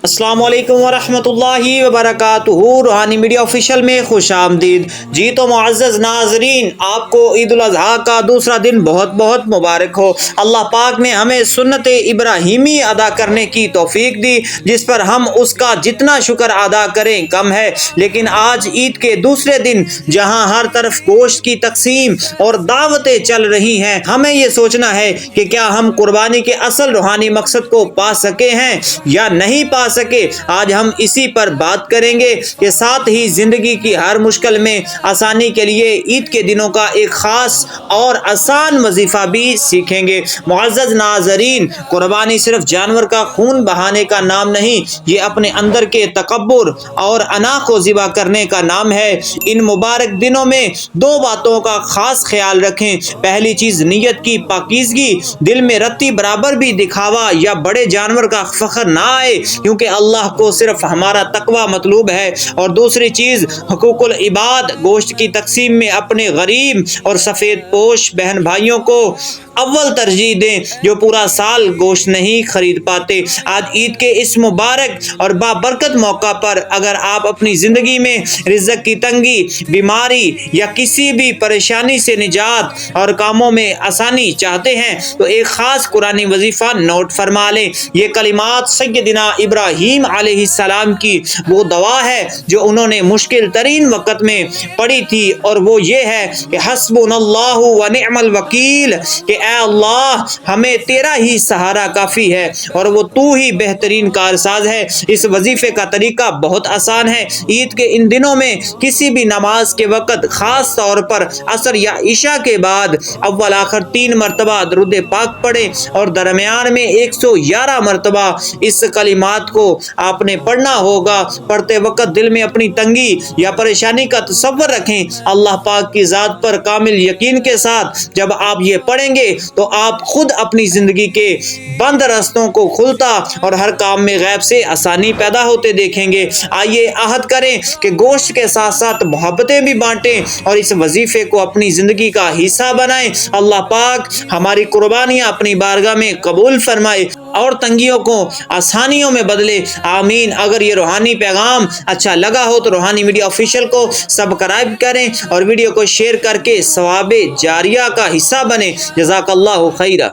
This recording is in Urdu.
السلام علیکم ورحمۃ اللہ وبرکاتہ۔ روحانی میڈیا آفیشیل میں خوش آمدید۔ جی تو معزز ناظرین، آپ کو عید الاضحیٰ کا دوسرا دن بہت بہت مبارک ہو۔ اللہ پاک نے ہمیں سنت ابراہیمی ادا کرنے کی توفیق دی، جس پر ہم اس کا جتنا شکر ادا کریں کم ہے۔ لیکن آج عید کے دوسرے دن جہاں ہر طرف گوشت کی تقسیم اور دعوتیں چل رہی ہیں، ہمیں یہ سوچنا ہے کہ کیا ہم قربانی کے اصل روحانی مقصد کو پا سکے ہیں یا نہیں پا سکے۔ آج ہم اسی پر بات کریں گے کہ ساتھ ہی زندگی کی ہر مشکل میں آسانی کے لیے عید کے دنوں کا ایک خاص اور آسان وظیفہ بھی سیکھیں گے۔ معزز ناظرین، قربانی صرف جانور کا خون بہانے کا نام نہیں، یہ اپنے اندر کے تکبر اور انا کو ذبح کرنے کا نام ہے۔ ان مبارک دنوں میں دو باتوں کا خاص خیال رکھیں۔ پہلی چیز نیت کی پاکیزگی، دل میں رتی برابر بھی دکھاوا یا بڑے جانور کا فخر نہ آئے، کیونکہ اللہ کو صرف ہمارا تقوی مطلوب ہے۔ اور دوسری چیز حقوق العباد، گوشت کی تقسیم میں اپنے غریب اور سفید پوش بہن بھائیوں کو اول ترجیح دیں جو پورا سال گوشت نہیں خرید پاتے۔ آج عید کے اس مبارک اور بابرکت موقع پر اگر آپ اپنی زندگی میں رزق کی تنگی، بیماری یا کسی بھی پریشانی سے نجات اور کاموں میں آسانی چاہتے ہیں تو ایک خاص قرآنی وظیفہ نوٹ فرما لیں۔ یہ کلمات سیدنا ابراہیم علیہ السلام کی وہ دعا ہے جو انہوں نے مشکل ترین وقت میں پڑھی تھی، اور وہ یہ ہے کہ حسبنا اللہ و نعم الوکیل، کہ اے اللہ ہمیں تیرا ہی سہارا کافی ہے اور وہ تو ہی بہترین کارساز ہے۔ اس وظیفے کا طریقہ بہت آسان ہے۔ عید کے ان دنوں میں کسی بھی نماز کے وقت، خاص طور پر عصر یا عشاء کے بعد، اول آخر 3 مرتبہ درود پاک پڑھیں اور درمیان میں 111 مرتبہ اس کلمات کو آپ نے پڑھنا ہوگا۔ پڑھتے وقت دل میں اپنی تنگی یا پریشانی کا تصور رکھیں۔ اللہ پاک کی ذات پر کامل یقین کے ساتھ جب آپ یہ پڑھیں گے تو آپ خود اپنی زندگی کے بند رستوں کو کھلتا اور ہر کام میں غیب سے آسانی پیدا ہوتے دیکھیں گے۔ آئیے عہد کریں کہ گوشت کے ساتھ ساتھ محبتیں بھی بانٹیں اور اس وظیفے کو اپنی زندگی کا حصہ بنائیں۔ اللہ پاک ہماری قربانیاں اپنی بارگاہ میں قبول فرمائے اور تنگیوں کو آسانیوں میں بدلے، آمین۔ اگر یہ روحانی پیغام اچھا لگا ہو تو روحانی میڈیا آفیشیل کو سبسکرائب کریں اور ویڈیو کو شیئر کر کے ثواب جاریہ کا حصہ بنیں۔ جزاک اللہ خیرہ۔